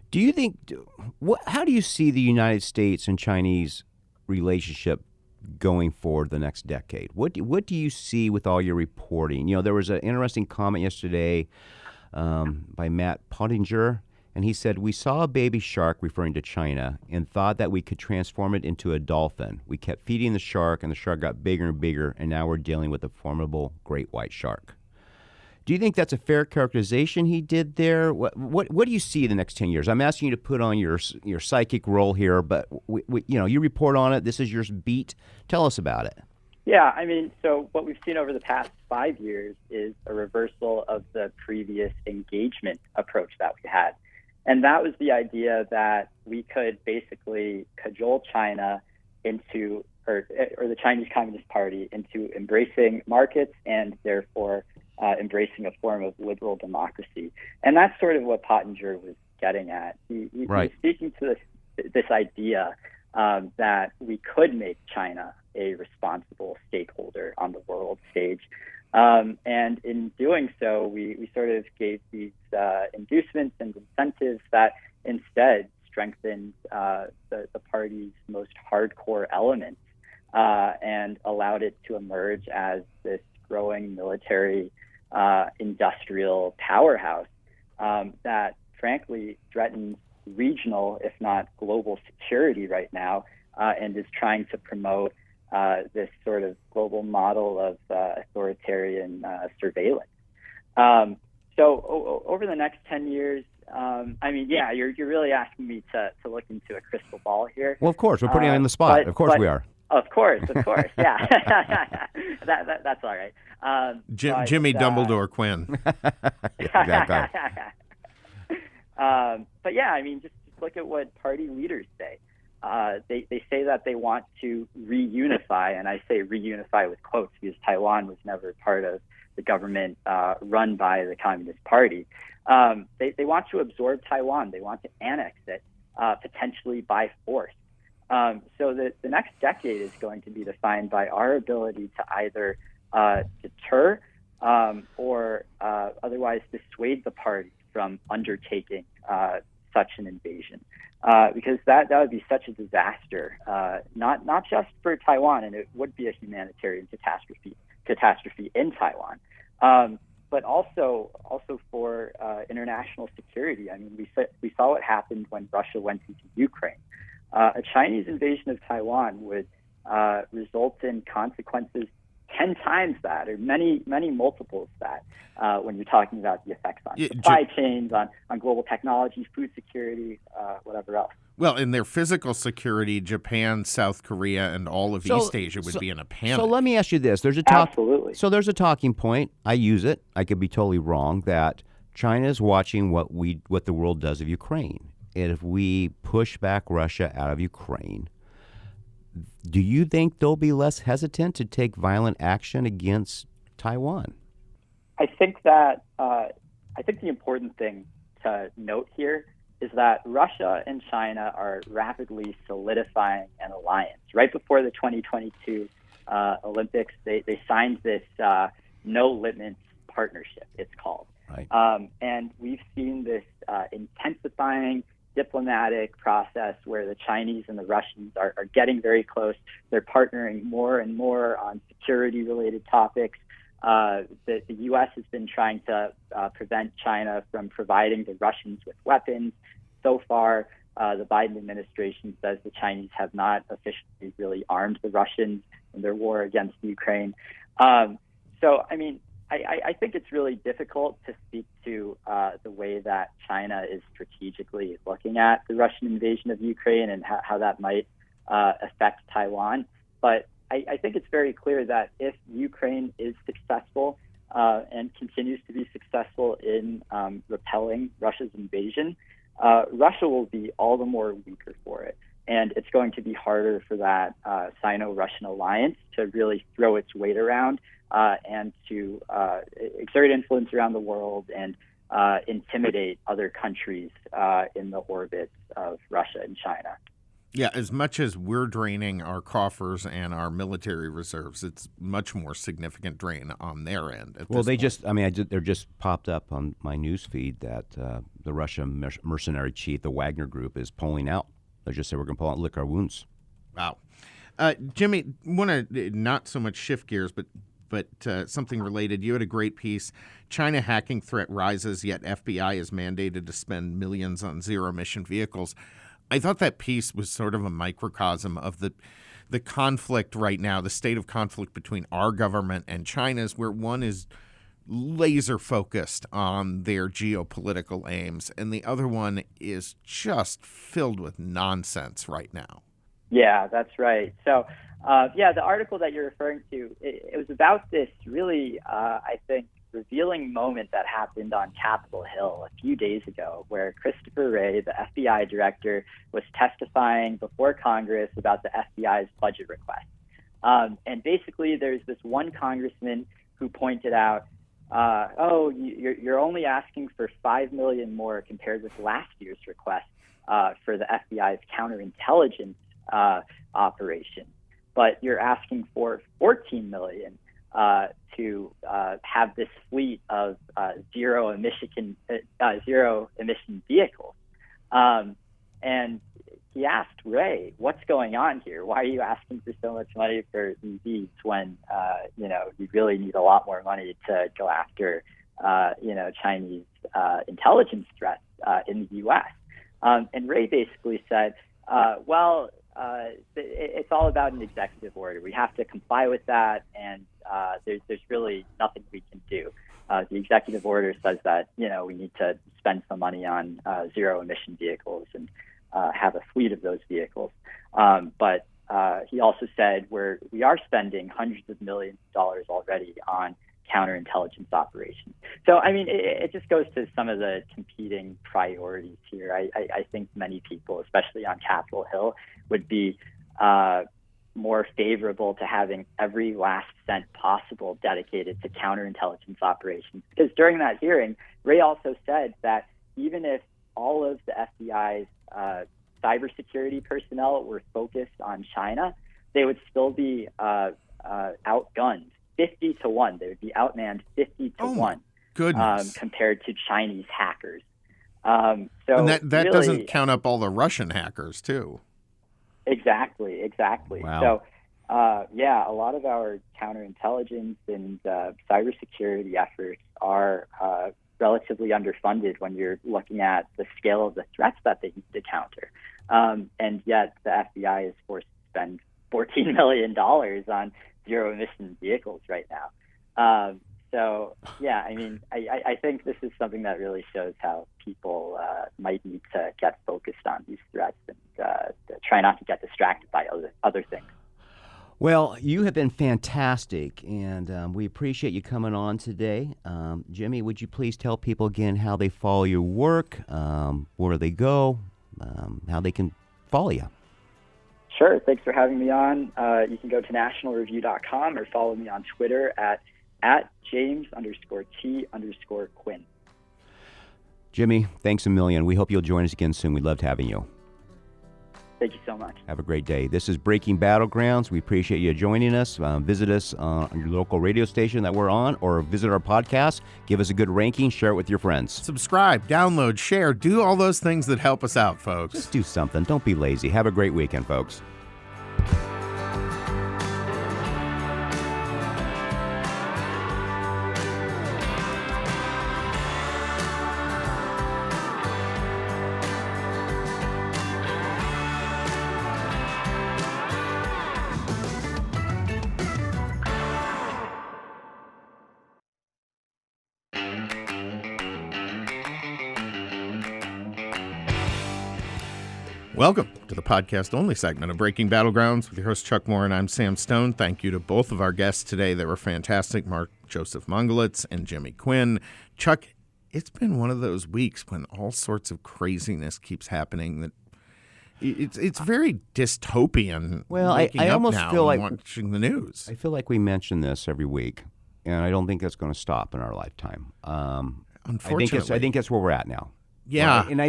Do you think? How do you see the United States and Chinese relationship going forward the next decade? What do you see with all your reporting? There was an interesting comment yesterday by Matt Pottinger. And he said, we saw a baby shark, referring to China, and thought that we could transform it into a dolphin. We kept feeding the shark, and the shark got bigger and bigger, and now we're dealing with a formidable great white shark. Do you think that's a fair characterization he did there? What do you see in the next 10 years? I'm asking you to put on your psychic role here, but you report on it. This is your beat. Tell us about it. Yeah, so what we've seen over the past 5 years is a reversal of the previous engagement approach that we had. And that was the idea that we could basically cajole China into, or the Chinese Communist Party into embracing markets and therefore embracing a form of liberal democracy. And that's sort of what Pottinger was getting at. He was speaking to this idea that we could make China a responsible stakeholder on the world stage. And in doing so, we sort of gave these inducements and incentives that instead strengthened the party's most hardcore elements and allowed it to emerge as this growing military industrial powerhouse that frankly threatens regional, if not global, security right now, and is trying to promote this sort of global model of authoritarian surveillance. So over the next 10 years, you're really asking me to look into a crystal ball here. Well, of course, we're putting you on the spot. Of course we are. Of course, yeah. That's all right. Jimmy Dumbledore Quinn. Exactly. But yeah, just look at what party leaders say. They say that they want to reunify, and I say reunify with quotes because Taiwan was never part of the government run by the Communist Party. They want to absorb Taiwan. They want to annex it, potentially by force. So the next decade is going to be defined by our ability to either deter or otherwise dissuade the party from undertaking such an invasion. Because that would be such a disaster, not just for Taiwan, and it would be a humanitarian catastrophe in Taiwan, but also for international security. We saw what happened when Russia went into Ukraine. A Chinese invasion of Taiwan would result in consequences 10 times that, or many multiples that, when you're talking about the effects on supply chains, on global technology, food security, whatever else. Well, in their physical security, Japan, South Korea, and all of East Asia would be in a panic. So let me ask you this. Absolutely. So there's a talking point. I use it. I could be totally wrong, that China is watching what the world does of Ukraine. And if we push back Russia out of Ukraine, do you think they'll be less hesitant to take violent action against Taiwan? I think that the important thing to note here is that Russia and China are rapidly solidifying an alliance. Right before the 2022 Olympics, they signed this no limits partnership, it's called. Right. And we've seen this intensifying diplomatic process where the Chinese and the Russians are getting very close. They're partnering more and more on security-related topics. The U.S. has been trying to prevent China from providing the Russians with weapons. So far, the Biden administration says the Chinese have not officially really armed the Russians in their war against Ukraine. I think it's really difficult to speak to the way that China is strategically looking at the Russian invasion of Ukraine and how that might affect Taiwan. But I think it's very clear that if Ukraine is successful and continues to be successful in repelling Russia's invasion, Russia will be all the more weaker for it. And it's going to be harder for that Sino-Russian alliance to really throw its weight around and to exert influence around the world and intimidate other countries in the orbits of Russia and China. Yeah, as much as we're draining our coffers and our military reserves, it's much more significant drain on their end. They're just popped up on my news feed that the Russian mercenary chief, the Wagner Group, is pulling out. They just said we're going to pull out and lick our wounds. Wow. Jimmy, want to not so much shift gears, but but something related. You had a great piece. China hacking threat rises, yet FBI is mandated to spend millions on zero-emission vehicles. I thought that piece was sort of a microcosm of the conflict right now, the state of conflict between our government and China's, where one is laser focused on their geopolitical aims, and the other one is just filled with nonsense right now. Yeah, that's right. So, the article that you're referring to, it was about this really, I think, revealing moment that happened on Capitol Hill a few days ago, where Christopher Wray, the FBI director, was testifying before Congress about the FBI's budget request. And basically, there's this one congressman who pointed out, you're only asking for $5 million more compared with last year's request for the FBI's counterintelligence operation, but you're asking for $14 million to have this fleet of zero emission vehicles. And he asked Ray, "What's going on here? Why are you asking for so much money for EVs when you really need a lot more money to go after Chinese intelligence threats in the U.S.?" And Ray basically said, it's all about an executive order. We have to comply with that, and there's really nothing we can do. The executive order says that we need to spend some money on zero-emission vehicles and have a fleet of those vehicles. But he also said we are spending hundreds of millions of dollars already on counterintelligence operations. So, I mean, it just goes to some of the competing priorities here. I think many people, especially on Capitol Hill, would be more favorable to having every last cent possible dedicated to counterintelligence operations. Because during that hearing, Ray also said that even if all of the FBI's cybersecurity personnel were focused on China, they would still be outgunned 50 to 1. They would be outmanned 50 to 1 compared to Chinese hackers. So and that really, doesn't count up all the Russian hackers, too. Exactly. Wow. So, a lot of our counterintelligence and cybersecurity efforts are relatively underfunded when you're looking at the scale of the threats that they need to counter. And yet the FBI is forced to spend $14 million on zero-emission vehicles right now. I think this is something that really shows how people might need to get focused on these threats and try not to get distracted by other things. Well, you have been fantastic, and we appreciate you coming on today. Jimmy, would you please tell people again how they follow your work, where they go, how they can follow you? Sure. Thanks for having me on. You can go to nationalreview.com or follow me on Twitter at James_T_Quinn. Jimmy, thanks a million. We hope you'll join us again soon. We loved having you. Thank you so much. Have a great day. This is Breaking Battlegrounds. We appreciate you joining us. Visit us on your local radio station that we're on, or visit our podcast. Give us a good ranking. Share it with your friends. Subscribe, download, share, do all those things that help us out, folks. Just do something. Don't be lazy. Have a great weekend, folks. Welcome to the podcast-only segment of Breaking Battlegrounds with your host, Chuck Warren. I'm Sam Stone. Thank you to both of our guests today. They were fantastic, Mark Joseph Mongilutz and Jimmy Quinn. Chuck, it's been one of those weeks when all sorts of craziness keeps happening that it's very dystopian. Well, I almost feel like watching the news. I feel like we mention this every week, and I don't think that's going to stop in our lifetime. Unfortunately. I think that's where we're at now. Yeah. Right? And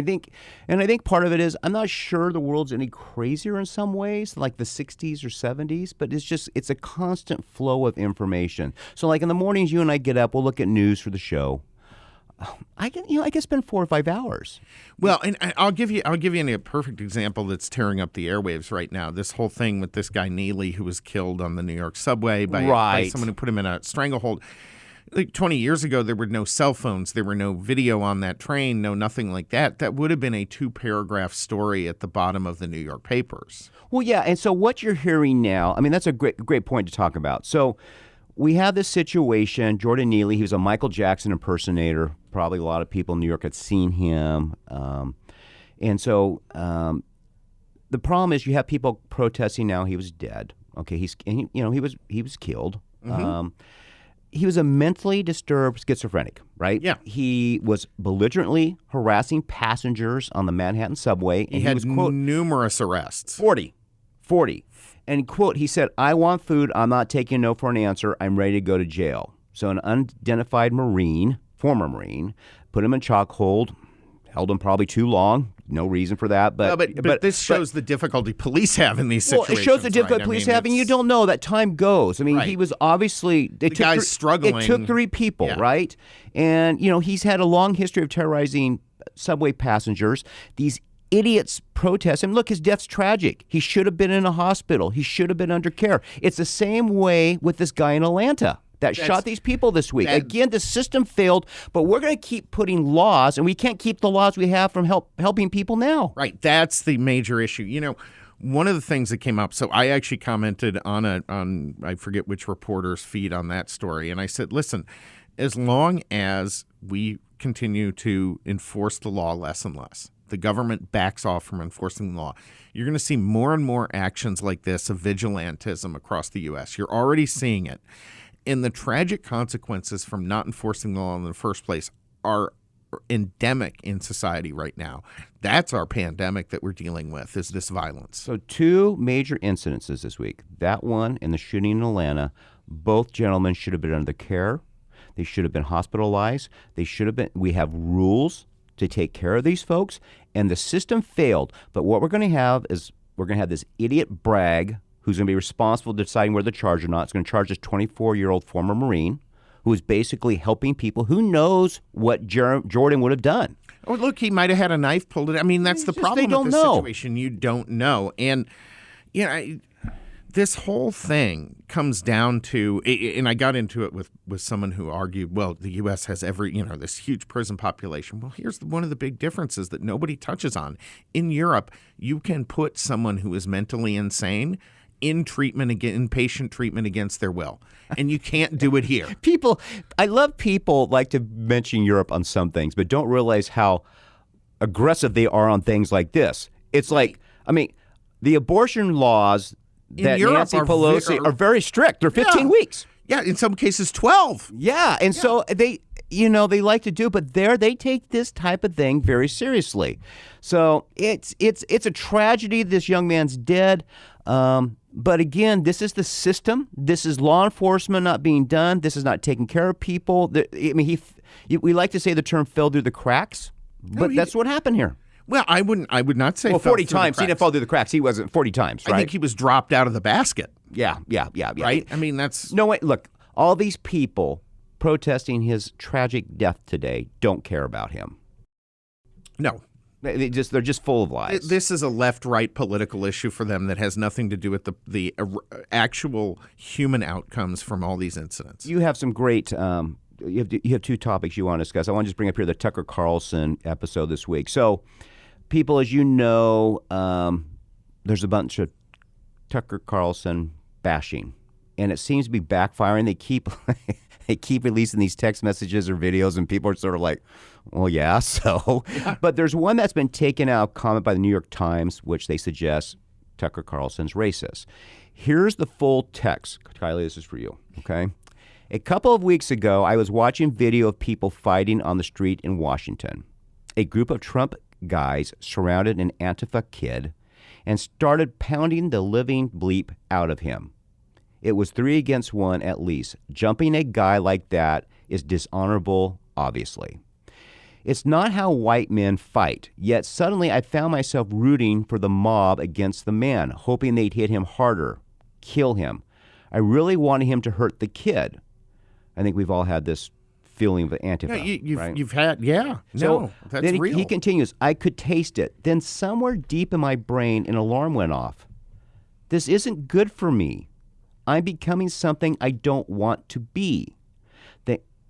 I think part of it is, I'm not sure the world's any crazier in some ways, like the 60s or 70s, but it's a constant flow of information. So like in the mornings, you and I get up, we'll look at news for the show. I can spend 4 or 5 hours. Well, and I'll give you a perfect example that's tearing up the airwaves right now. This whole thing with this guy Neely, who was killed on the New York subway by someone who put him in a stranglehold. Like 20 years ago, there were no cell phones. There were no video on that train, nothing like that. That would have been a 2-paragraph story at the bottom of the New York papers. Well, yeah, and so what you're hearing now, I mean, that's a great point to talk about. So we have this situation. Jordan Neely, he was a Michael Jackson impersonator. Probably a lot of people in New York had seen him. And so the problem is you have people protesting now he was dead. Okay, he was killed. Mm-hmm. He was a mentally disturbed schizophrenic, right? Yeah. He was belligerently harassing passengers on the Manhattan subway. And he had was, quote, numerous arrests. 40. And, quote, he said, "I want food. I'm not taking no for an answer. I'm ready to go to jail." So an unidentified former Marine, put him in chokehold, held him probably too long. No reason for that. But this shows the difficulty police have in these situations. Well, it shows the difficulty police have, and you don't know. That time goes. I mean, he was obviously... The guy's struggling. It took 3 people, right? And, he's had a long history of terrorizing subway passengers. These idiots protest him. Look, his death's tragic. He should have been in a hospital. He should have been under care. It's the same way with this guy in Atlanta that shot these people this week. Again, the system failed, but we're going to keep putting laws, and we can't keep the laws we have from helping people now. Right. That's the major issue. One of the things that came up, so I actually commented on I forget which reporter's feed on that story, and I said, listen, as long as we continue to enforce the law less and less, the government backs off from enforcing the law, you're going to see more and more actions like this of vigilantism across the U.S. You're already seeing it. And the tragic consequences from not enforcing the law in the first place are endemic in society right now. That's our pandemic that we're dealing with, is this violence. So 2 major incidences this week. That one and the shooting in Atlanta, both gentlemen should have been under care. They should have been hospitalized. We have rules to take care of these folks, and the system failed. But what we're going to have is this idiot Bragg who's going to be responsible for deciding whether to charge or not. It's going to charge this 24-year-old former Marine who is basically helping people. Who knows what Jordan would have done? Oh, look, he might have had a knife pulled. I mean, that's the problem with this situation. You don't know. And, this whole thing comes down to, and I got into it with someone who argued, well, the U.S. has this huge prison population. Well, here's one of the big differences that nobody touches on. In Europe, you can put someone who is mentally insane in inpatient treatment against their will, and you can't do it here. I love people like to mention Europe on some things, but don't realize how aggressive they are on things like this. It's like, the abortion laws that Nancy Pelosi are very strict. They're 15 weeks. Yeah, in some cases 12. Yeah, and so they like to do, but they take this type of thing very seriously. So it's a tragedy this young man's dead. But again, this is the system. This is law enforcement not being done. This is not taking care of people. We like to say the term fell through the cracks, but that's what happened here. Well, I would not say 40 times. He didn't fall through the cracks. He wasn't 40 times, right? I think he was dropped out of the basket. Yeah. Right? I mean, that's... No, wait, look, all these people protesting his tragic death today don't care about him. No. They're just full of lies. This is a left-right political issue for them that has nothing to do with the actual human outcomes from all these incidents. You have some great... You have 2 topics you want to discuss. I want to just bring up here the Tucker Carlson episode this week. So, people, as you know, there's a bunch of Tucker Carlson bashing, and it seems to be backfiring. They keep releasing these text messages or videos, and people are sort of like, well, yeah, so. Yeah. But there's one that's been taken out, comment by the New York Times, which they suggest Tucker Carlson's racist. Here's the full text. Kylie, this is for you, okay? A couple of weeks ago, I was watching video of people fighting on the street in Washington. A group of Trump guys surrounded an Antifa kid and started pounding the living bleep out of him. It was 3 against 1 at least. Jumping a guy like that is dishonorable, obviously. It's not how white men fight, yet suddenly I found myself rooting for the mob against the man, hoping they'd hit him harder, kill him. I really wanted him to hurt the kid. I think we've all had this feeling of Antifa. No, you've had, yeah. So no, that's then real. he continues, I could taste it. Then somewhere deep in my brain, an alarm went off. This isn't good for me. I'm becoming something I don't want to be.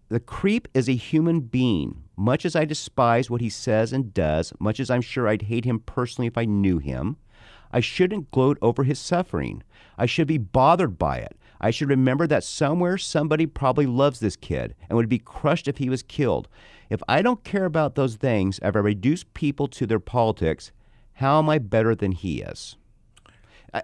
The creep is a human being. Much as I despise what he says and does, much as I'm sure I'd hate him personally if I knew him, I shouldn't gloat over his suffering. I should be bothered by it. I should remember that somewhere somebody probably loves this kid and would be crushed if he was killed. If I don't care about those things, if I reduce people to their politics, how am I better than he is?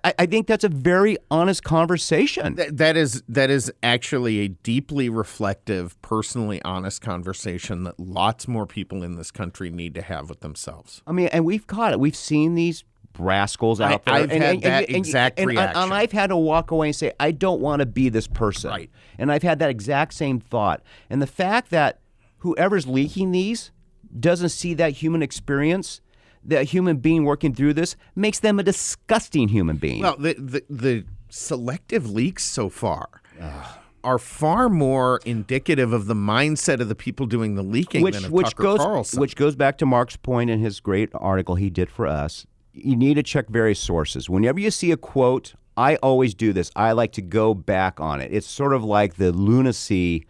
I think that's a very honest conversation. That is actually a deeply reflective, personally honest conversation that lots more people in this country need to have with themselves. I mean, and we've caught it. We've seen these rascals out there. I've had that exact reaction. And I've had to walk away and say, I don't want to be this person. Right. And I've had that exact same thought. And the fact that whoever's leaking these doesn't see that human experience, that human being working through this, makes them a disgusting human being. Well, the selective leaks so far are far more indicative of the mindset of the people doing the leaking than of Tucker Carlson. Which goes back to Mark's point in his great article he did for us. You need to check various sources. Whenever you see a quote, I always do this. I like to go back on it. It's sort of like the lunacy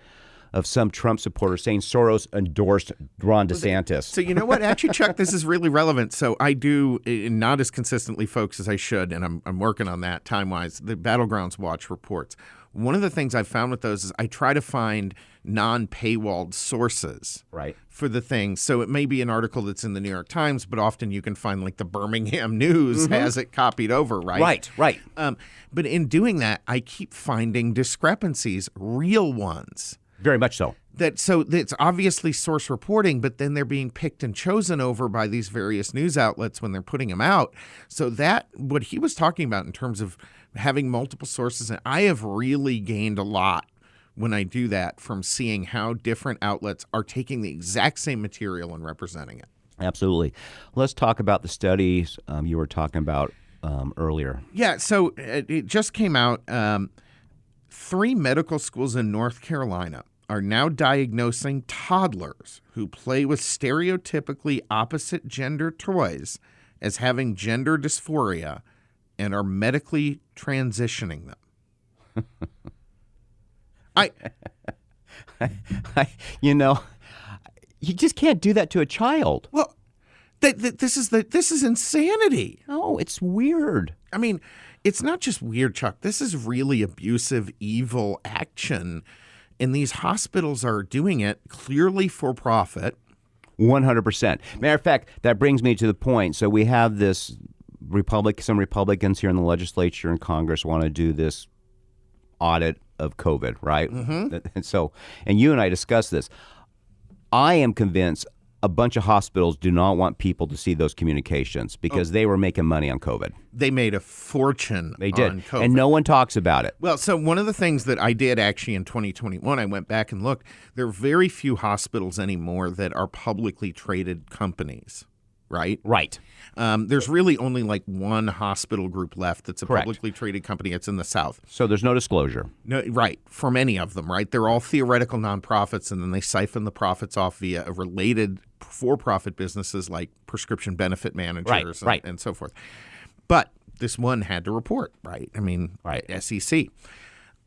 of some Trump supporter saying Soros endorsed Ron DeSantis. So you know what? Actually, Chuck, this is really relevant. So I do, not as consistently, folks, as I should, and I'm working on that time-wise, the Battlegrounds Watch reports. One of the things I've found with those is I try to find non-paywalled sources for the thing. So it may be an article that's in the New York Times, but often you can find like the Birmingham News has it copied over, right? Right. But in doing that, I keep finding discrepancies, real ones. Very much so. So it's obviously source reporting, but then they're being picked and chosen over by these various news outlets when they're putting them out. So that, what he was talking about in terms of having multiple sources, and I have really gained a lot when I do that from seeing how different outlets are taking the exact same material and representing it. Absolutely. Let's talk about the studies you were talking about earlier. Yeah, so it just came out. 3 medical schools in North Carolina are now diagnosing toddlers who play with stereotypically opposite gender toys as having gender dysphoria and are medically transitioning them. You just can't do that to a child. Well, this is insanity. No, it's weird. I mean, it's not just weird, Chuck. This is really abusive, evil action. And these hospitals are doing it clearly for profit. 100%. Matter of fact, that brings me to the point. So we have this some Republicans here in the legislature and Congress want to do this audit of COVID, right? Mm-hmm. And you and I discussed this. I am convinced a bunch of hospitals do not want people to see those communications because they were making money on COVID. They made a fortune on COVID. And no one talks about it. Well, so one of the things that I did actually in 2021, I went back and looked. There are very few hospitals anymore that are publicly traded companies, right? Right. There's really only like one hospital group left that's a Correct. publicly traded company. It's in the South. So there's no disclosure. No, right, for many of them, right? They're all theoretical nonprofits, and then they siphon the profits off via related for-profit businesses like prescription benefit managers and so forth. But this one had to report, right? I mean, SEC.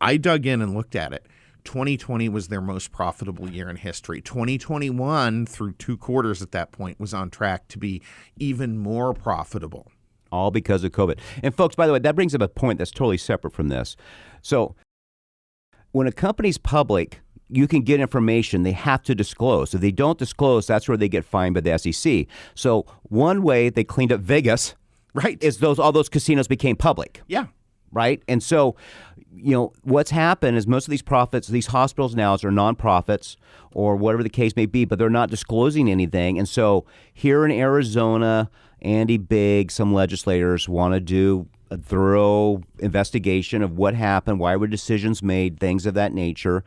I dug in and looked at it. 2020 was their most profitable year in history. 2021, through 2 quarters at that point, was on track to be even more profitable. All because of COVID. And folks, by the way, that brings up a point that's totally separate from this. So when a company's public, you can get information. They have to disclose. If they don't disclose, that's where they get fined by the SEC. So one way they cleaned up Vegas is all those casinos became public. Yeah. Right? And so, what's happened is most of these hospitals now are nonprofits or whatever the case may be, but they're not disclosing anything. And so here in Arizona, Andy Bigg, some legislators want to do a thorough investigation of what happened, why were decisions made, things of that nature.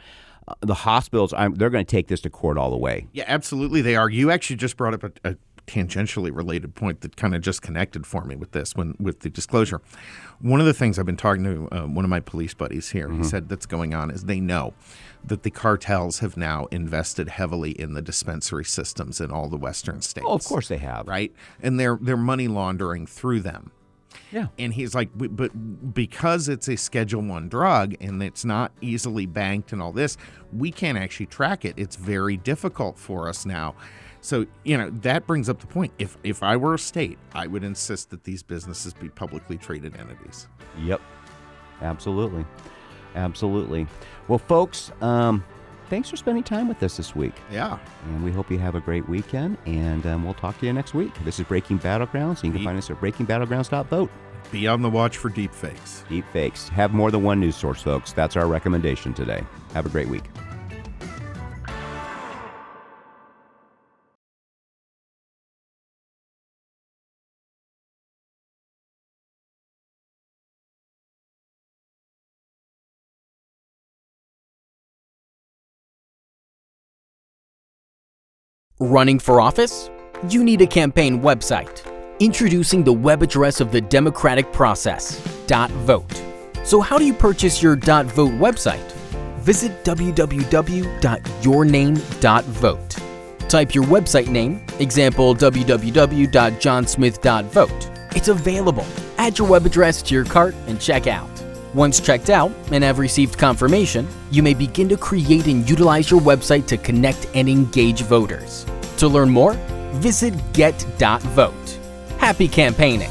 The hospitals, they're going to take this to court all the way. Yeah, absolutely they are. You actually just brought up a tangentially related point that kind of just connected for me with this with the disclosure. One of the things I've been talking to one of my police buddies here, he said that's going on is they know that the cartels have now invested heavily in the dispensary systems in all the western states. Oh, of course they have. Right? And they're money laundering through them. Yeah. And he's like, but because it's a Schedule I drug and it's not easily banked and all this, we can't actually track it. It's very difficult for us now. So, that brings up the point. If I were a state, I would insist that these businesses be publicly traded entities. Yep. Absolutely. Absolutely. Well, folks, thanks for spending time with us this week. Yeah. And we hope you have a great weekend, and we'll talk to you next week. This is Breaking Battlegrounds. You can find us at breakingbattlegrounds.vote. Be on the watch for deep fakes. Deep fakes. Have more than one news source, folks. That's our recommendation today. Have a great week. Running for office? You need a campaign website. Introducing the web address of the democratic process, .vote. So how do you purchase your .vote website? Visit www.yourname.vote. Type your website name, example www.johnsmith.vote. It's available. Add your web address to your cart and check out. Once checked out and have received confirmation, you may begin to create and utilize your website to connect and engage voters. To learn more, visit get.vote. Happy campaigning!